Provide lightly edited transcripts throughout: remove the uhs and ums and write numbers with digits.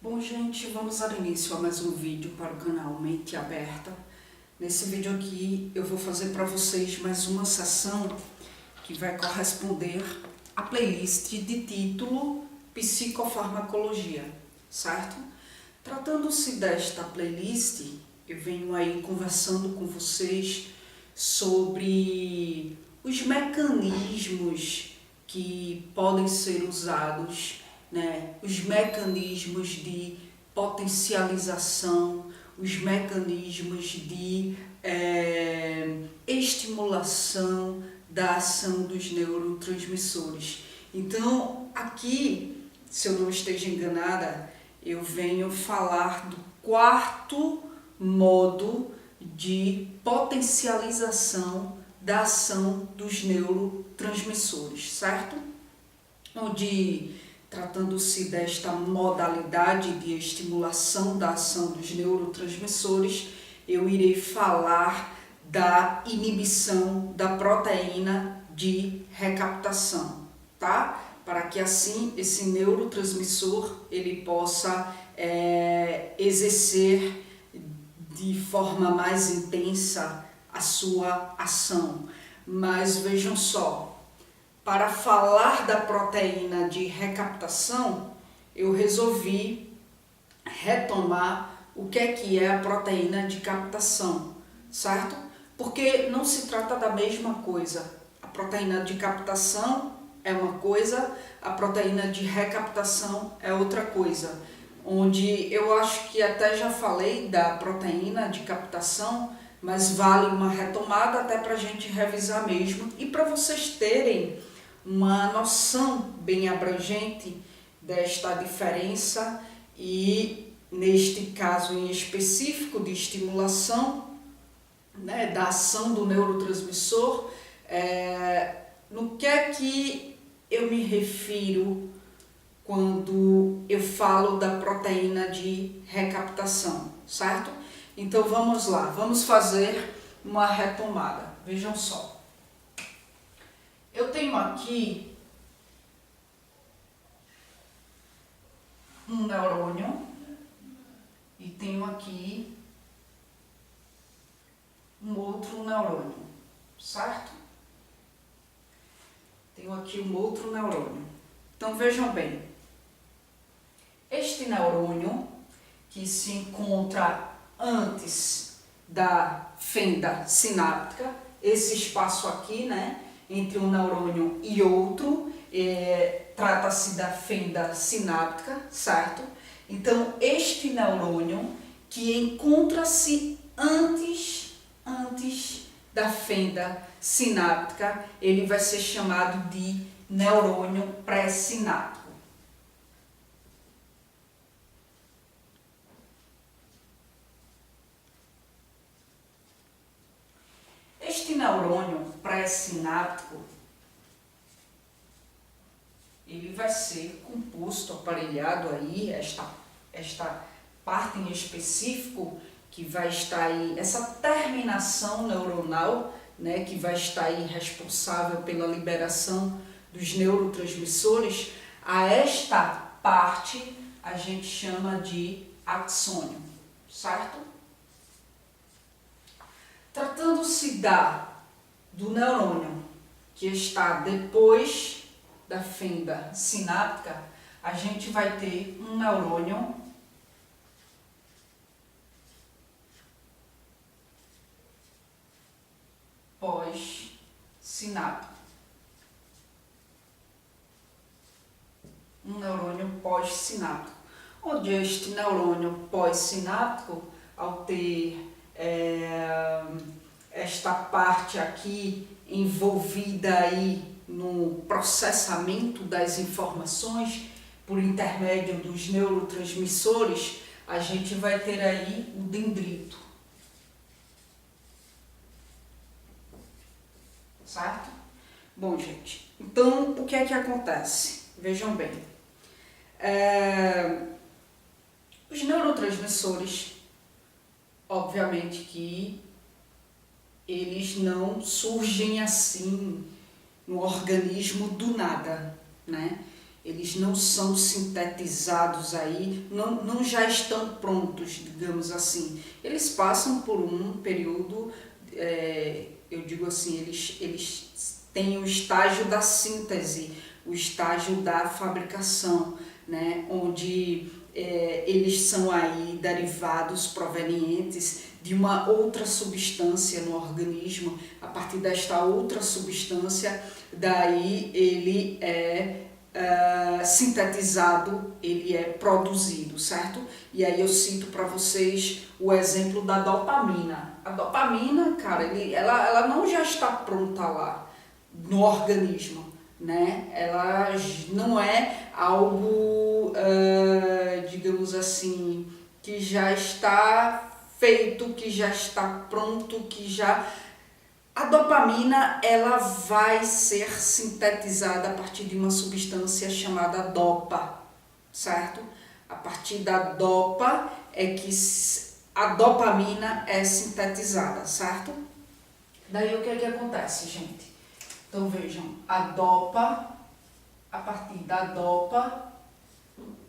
Bom, gente, vamos dar início a mais um vídeo para o canal Mente Aberta. Nesse vídeo aqui eu vou fazer para vocês mais uma sessão que vai corresponder à playlist de título Psicofarmacologia, certo? Tratando-se desta playlist, eu venho aí conversando com vocês sobre os mecanismos que podem ser usados, os mecanismos de potencialização, os mecanismos de estimulação da ação dos neurotransmissores. Então, aqui, se eu não esteja enganada, eu venho falar do quarto modo de potencialização da ação dos neurotransmissores, certo? Onde, tratando-se desta modalidade de estimulação da ação dos neurotransmissores, eu irei falar da inibição da proteína de recaptação, tá? Para que assim esse neurotransmissor ele possa exercer de forma mais intensa a sua ação. Mas vejam só, para falar da proteína de recaptação, eu resolvi retomar o que é a proteína de captação, certo? Porque não se trata da mesma coisa. A proteína de captação é uma coisa, a proteína de recaptação é outra coisa. Onde eu acho que até já falei da proteína de captação, mas vale uma retomada até para a gente revisar mesmo e para vocês terem uma noção bem abrangente desta diferença e, neste caso em específico de estimulação, da ação do neurotransmissor, no que é que eu me refiro quando eu falo da proteína de recaptação, certo? Então vamos lá, vamos fazer uma retomada. Vejam só. Eu tenho aqui um neurônio e tenho aqui um outro neurônio, certo? Tenho aqui um outro neurônio. Então vejam bem, este neurônio que se encontra antes da fenda sináptica, esse espaço aqui, entre um neurônio e outro, trata-se da fenda sináptica, certo? Então, este neurônio que encontra-se antes da fenda sináptica, ele vai ser chamado de neurônio pré-sináptico. Este neurônio pré-sináptico, ele vai ser composto, aparelhado aí, esta parte em específico que vai estar aí, essa terminação neuronal, que vai estar aí responsável pela liberação dos neurotransmissores, a esta parte a gente chama de axônio, certo? Tratando-se do neurônio que está depois da fenda sináptica, a gente vai ter um neurônio pós-sináptico. Um neurônio pós-sináptico, onde este neurônio pós-sináptico, ao ter esta parte aqui envolvida aí no processamento das informações por intermédio dos neurotransmissores, a gente vai ter aí o dendrito, certo? Bom, gente, então o que é que acontece? Vejam bem, os neurotransmissores, obviamente que eles não surgem assim no organismo do nada, eles não são sintetizados aí, não já estão prontos, digamos assim. Eles passam por um período, eu digo assim, eles têm o estágio da síntese, o estágio da fabricação, né, onde eles são aí derivados provenientes de uma outra substância no organismo. A partir desta outra substância, daí ele é sintetizado, ele é produzido, certo? E aí eu cito para vocês o exemplo da dopamina. A dopamina, cara, ela não já está pronta lá no organismo, né? Ela não é algo, digamos assim, que já está feito, que já está pronto, que já... A dopamina, ela vai ser sintetizada a partir de uma substância chamada dopa, certo? A partir da dopa é que a dopamina é sintetizada, certo? Daí o que é que acontece, gente? Então vejam, a partir da dopa,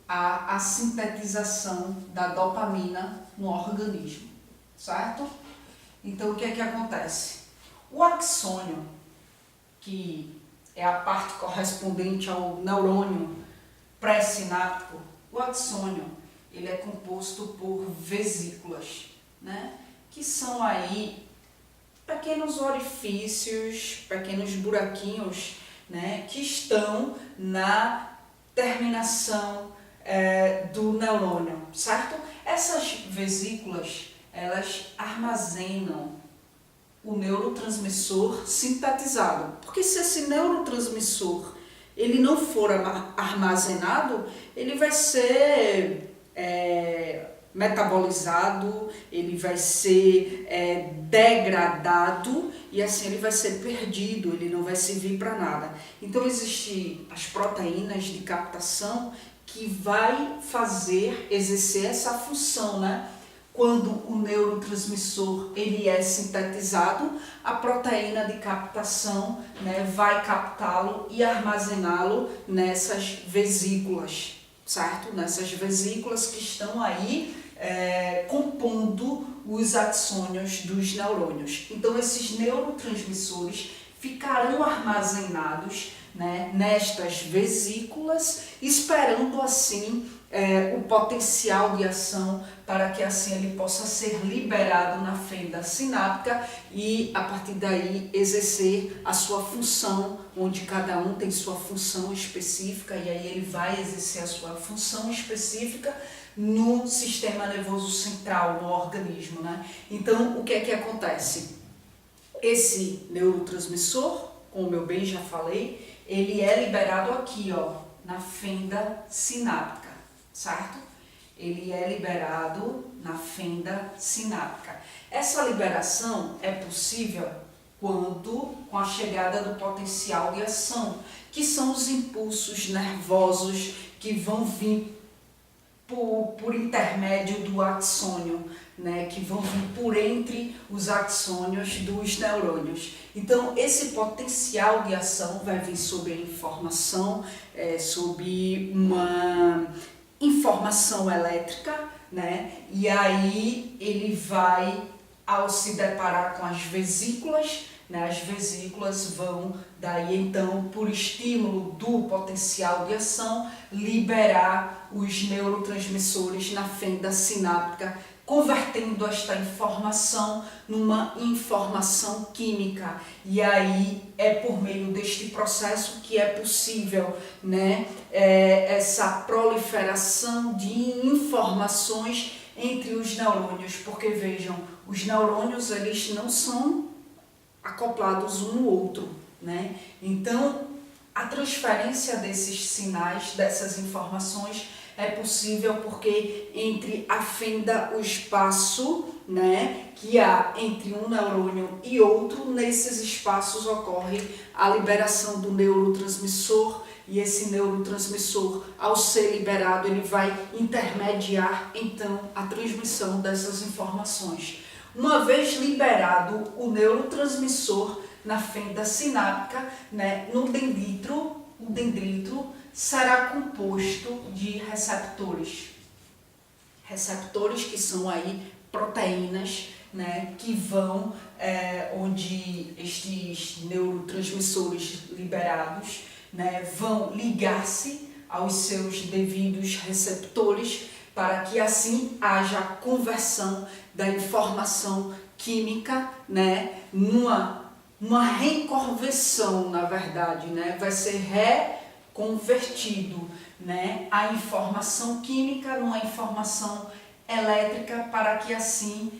a sintetização da dopamina no organismo, certo? Então o que é que acontece? O axônio, que é a parte correspondente ao neurônio pré-sináptico, o axônio, ele é composto por vesículas, né? Que são aí pequenos orifícios, pequenos buraquinhos, né? Que estão na terminação do neurônio, certo? Essas vesículas, elas armazenam o neurotransmissor sintetizado. Porque se esse neurotransmissor ele não for armazenado, ele vai ser metabolizado, ele vai ser degradado e assim ele vai ser perdido, ele não vai servir para nada. Então existem as proteínas de captação que vai exercer essa função, né? Quando o neurotransmissor ele é sintetizado, a proteína de captação, né, vai captá-lo e armazená-lo nessas vesículas, certo? Nessas vesículas que estão aí compondo os axônios dos neurônios. Então esses neurotransmissores ficarão armazenados, né, nestas vesículas, esperando assim o potencial de ação para que assim ele possa ser liberado na fenda sináptica e a partir daí exercer a sua função, onde cada um tem sua função específica e aí ele vai exercer a sua função específica no sistema nervoso central, no organismo, né? Então o que é que acontece? Esse neurotransmissor, como eu bem já falei, ele é liberado aqui, ó, na fenda sináptica, certo? Ele é liberado na fenda sináptica. Essa liberação é possível quando, com a chegada do potencial de ação, que são os impulsos nervosos que vão vir por intermédio do axônio, né, que vão vir por entre os axônios dos neurônios. Então, esse potencial de ação vai vir sobre a informação, sobre uma informação elétrica, né, e aí ele vai, ao se deparar com as vesículas, né, as vesículas vão, daí então, por estímulo do potencial de ação, liberar os neurotransmissores na fenda sináptica, convertendo esta informação numa informação química. E aí é por meio deste processo que é possível, né, essa proliferação de informações entre os neurônios, porque vejam, os neurônios eles não são acoplados um no outro, né? Então a transferência desses sinais, dessas informações é possível porque entre a fenda, o espaço, né, que há entre um neurônio e outro, nesses espaços ocorre a liberação do neurotransmissor e esse neurotransmissor, ao ser liberado, ele vai intermediar então a transmissão dessas informações. Uma vez liberado o neurotransmissor na fenda sináptica, né, no dendrito, o dendrito será composto de receptores. Receptores que são aí proteínas, né, que vão, onde estes neurotransmissores liberados, né, vão ligar-se aos seus devidos receptores para que assim haja conversão da informação química, né, uma reconversão, na verdade, né, vai ser reconvertido, né, a informação química numa informação elétrica para que assim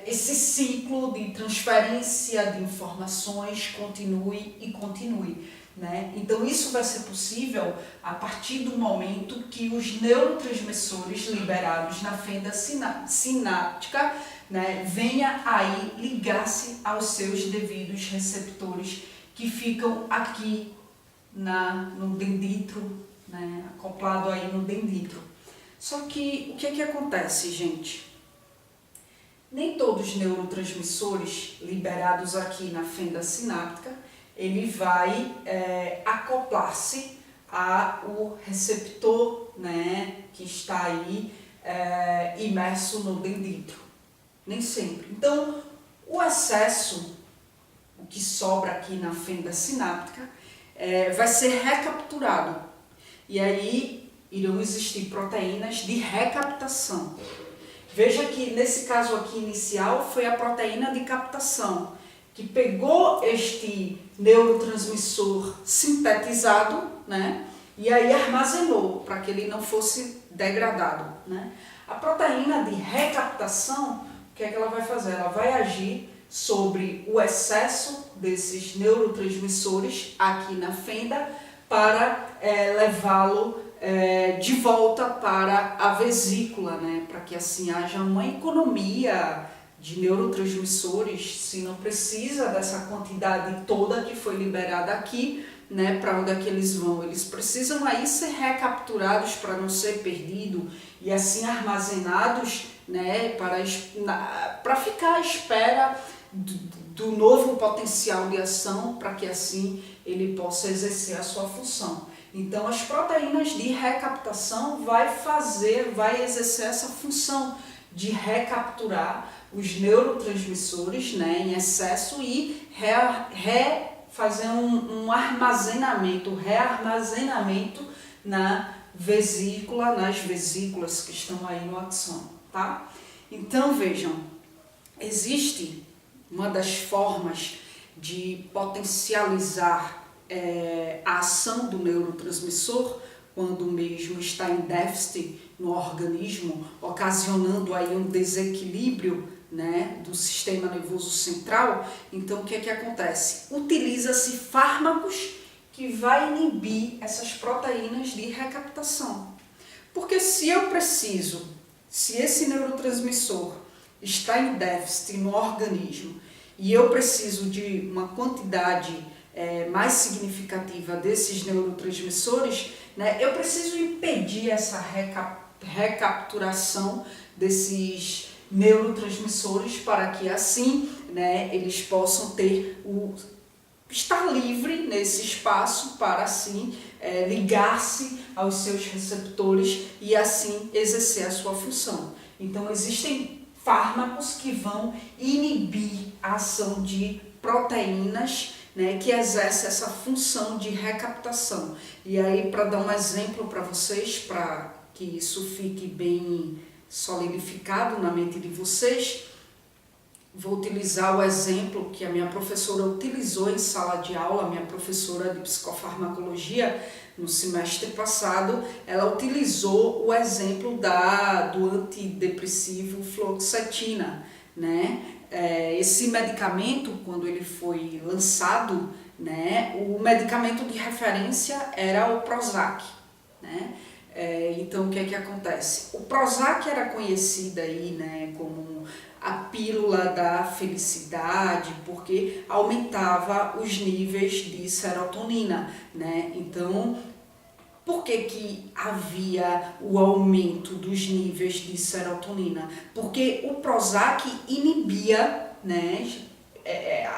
esse ciclo de transferência de informações continue e continue. Né? Então isso vai ser possível a partir do momento que os neurotransmissores liberados na fenda sináptica, né, venha aí ligar-se aos seus devidos receptores que ficam aqui no dendritro, né, acoplado aí no dendritro. Só que o que acontece, gente? Nem todos os neurotransmissores liberados aqui na fenda sináptica, ele vai acoplar-se ao receptor, né, que está aí imerso no dendritro. Nem sempre. Então, o excesso, o que sobra aqui na fenda sináptica, vai ser recapturado. E aí irão existir proteínas de recaptação. Veja que nesse caso aqui inicial foi a proteína de captação, que pegou este neurotransmissor sintetizado, né, e aí armazenou para que ele não fosse degradado. Né. A proteína de recaptação, o que é que ela vai fazer? Ela vai agir sobre o excesso desses neurotransmissores aqui na fenda para levá-lo de volta para a vesícula, né, para que assim haja uma economia de neurotransmissores, se não precisa dessa quantidade toda que foi liberada aqui, né, para onde é que eles vão? Eles precisam aí ser recapturados para não ser perdido e assim armazenados, né, para ficar à espera do novo potencial de ação, para que assim ele possa exercer a sua função. Então as proteínas de recaptação vai exercer essa função de recapturar os neurotransmissores, né, em excesso e fazer um rearmazenamento na vesícula, nas vesículas que estão aí no axônio, tá? Então vejam, existe uma das formas de potencializar a ação do neurotransmissor quando o mesmo está em déficit no organismo, ocasionando aí um desequilíbrio, né, do sistema nervoso central. Então o que é que acontece? Utiliza-se fármacos que vai inibir essas proteínas de recaptação. Porque se esse neurotransmissor está em déficit no organismo e eu preciso de uma quantidade mais significativa desses neurotransmissores, né, eu preciso impedir essa recapturação desses neurotransmissores para que assim, né, eles possam estar livre nesse espaço para assim ligar-se aos seus receptores e assim exercer a sua função. Então existem fármacos que vão inibir a ação de proteínas, né, que exerce essa função de recaptação. E aí, para dar um exemplo para vocês, para que isso fique bem solidificado na mente de vocês, vou utilizar o exemplo que a minha professora utilizou em sala de aula, a minha professora de psicofarmacologia, no semestre passado. Ela utilizou o exemplo do antidepressivo fluoxetina, né? Esse medicamento, quando ele foi lançado, né, o medicamento de referência era o Prozac, né? Então o que é que acontece? O Prozac era conhecido aí, né, como a pílula da felicidade, porque aumentava os níveis de serotonina, né? Então, por que havia o aumento dos níveis de serotonina? Porque o Prozac inibia, né,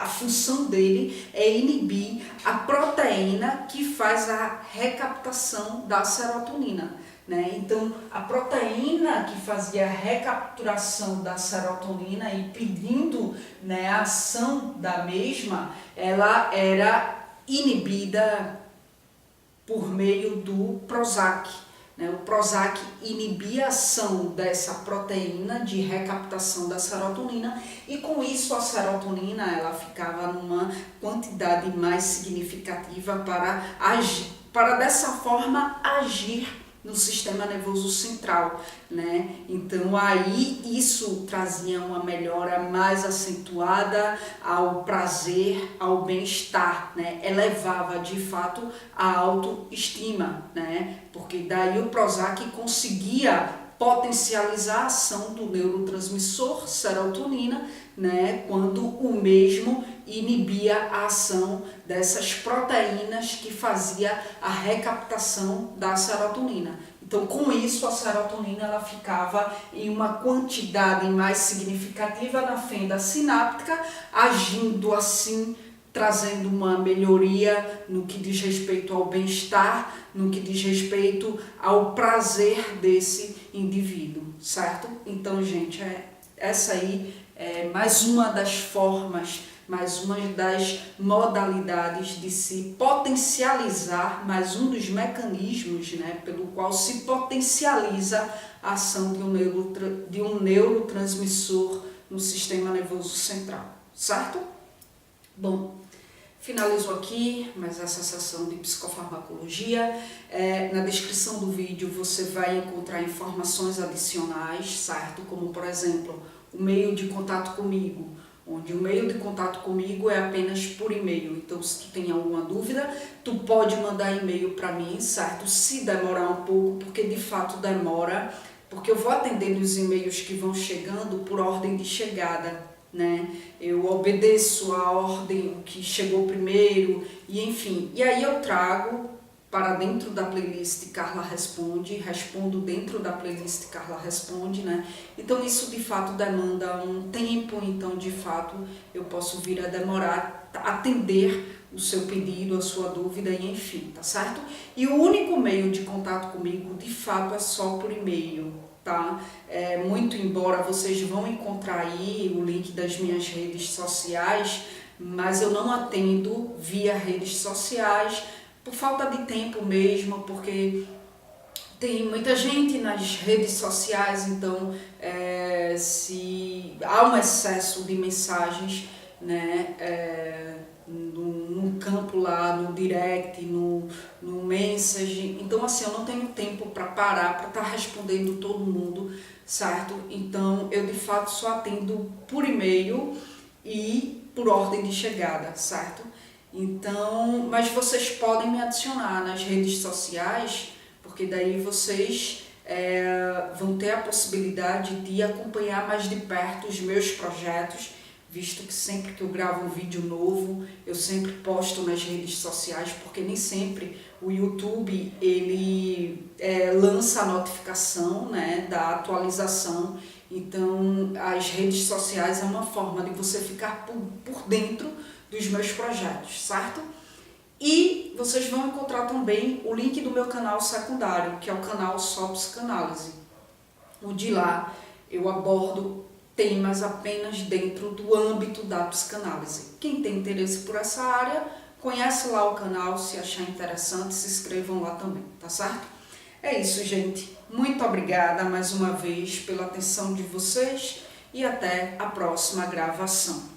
a função dele é inibir a proteína que faz a recaptação da serotonina, né? Então, a proteína que fazia a recapturação da serotonina e pedindo, né, a ação da mesma, ela era inibida por meio do Prozac. O Prozac inibia a ação dessa proteína de recaptação da serotonina e com isso a serotonina ela ficava numa quantidade mais significativa para dessa forma agir no sistema nervoso central, né? Então aí isso trazia uma melhora mais acentuada ao prazer, ao bem-estar, né? Elevava de fato a autoestima, né? Porque daí o Prozac conseguia potencializar a ação do neurotransmissor serotonina, né? Quando o mesmo inibia a ação dessas proteínas que fazia a recaptação da serotonina. Então, com isso, a serotonina ela ficava em uma quantidade mais significativa na fenda sináptica, agindo assim, trazendo uma melhoria no que diz respeito ao bem-estar, no que diz respeito ao prazer desse indivíduo, certo? Então, gente, essa aí é mais uma das formas, mais uma das modalidades de se potencializar, mais um dos mecanismos, né, pelo qual se potencializa a ação de um neurotransmissor no sistema nervoso central, certo? Bom, finalizo aqui mais essa sessão de psicofarmacologia. Na descrição do vídeo você vai encontrar informações adicionais, certo? Como, por exemplo, o meio de contato comigo, onde o meio de contato comigo é apenas por e-mail. Então, se tu tem alguma dúvida, tu pode mandar e-mail para mim, certo? Se demorar um pouco, porque de fato demora, porque eu vou atendendo os e-mails que vão chegando por ordem de chegada, né? Eu obedeço a ordem que chegou primeiro, e enfim. E aí eu trago para dentro da playlist Carla Responde, respondo dentro da playlist Carla Responde, né? Então isso de fato demanda um tempo, então de fato eu posso vir a demorar, atender o seu pedido, a sua dúvida e enfim, tá certo? E o único meio de contato comigo de fato é só por e-mail, tá? Muito embora vocês vão encontrar aí o link das minhas redes sociais, mas eu não atendo via redes sociais, por falta de tempo mesmo, porque tem muita gente nas redes sociais, então se há um excesso de mensagens, né, no campo lá, no direct, no message, então assim, eu não tenho tempo para parar, para estar respondendo todo mundo, certo? Então eu de fato só atendo por e-mail e por ordem de chegada, certo? Então, mas vocês podem me adicionar nas redes sociais, porque daí vocês vão ter a possibilidade de acompanhar mais de perto os meus projetos, visto que sempre que eu gravo um vídeo novo, eu sempre posto nas redes sociais, porque nem sempre o YouTube ele lança a notificação, né, da atualização. Então, as redes sociais é uma forma de você ficar por dentro dos meus projetos, certo? E vocês vão encontrar também o link do meu canal secundário, que é o canal Só Psicanálise, onde lá eu abordo temas apenas dentro do âmbito da psicanálise. Quem tem interesse por essa área, conhece lá o canal, se achar interessante, se inscrevam lá também, tá certo? É isso, gente. Muito obrigada mais uma vez pela atenção de vocês e até a próxima gravação.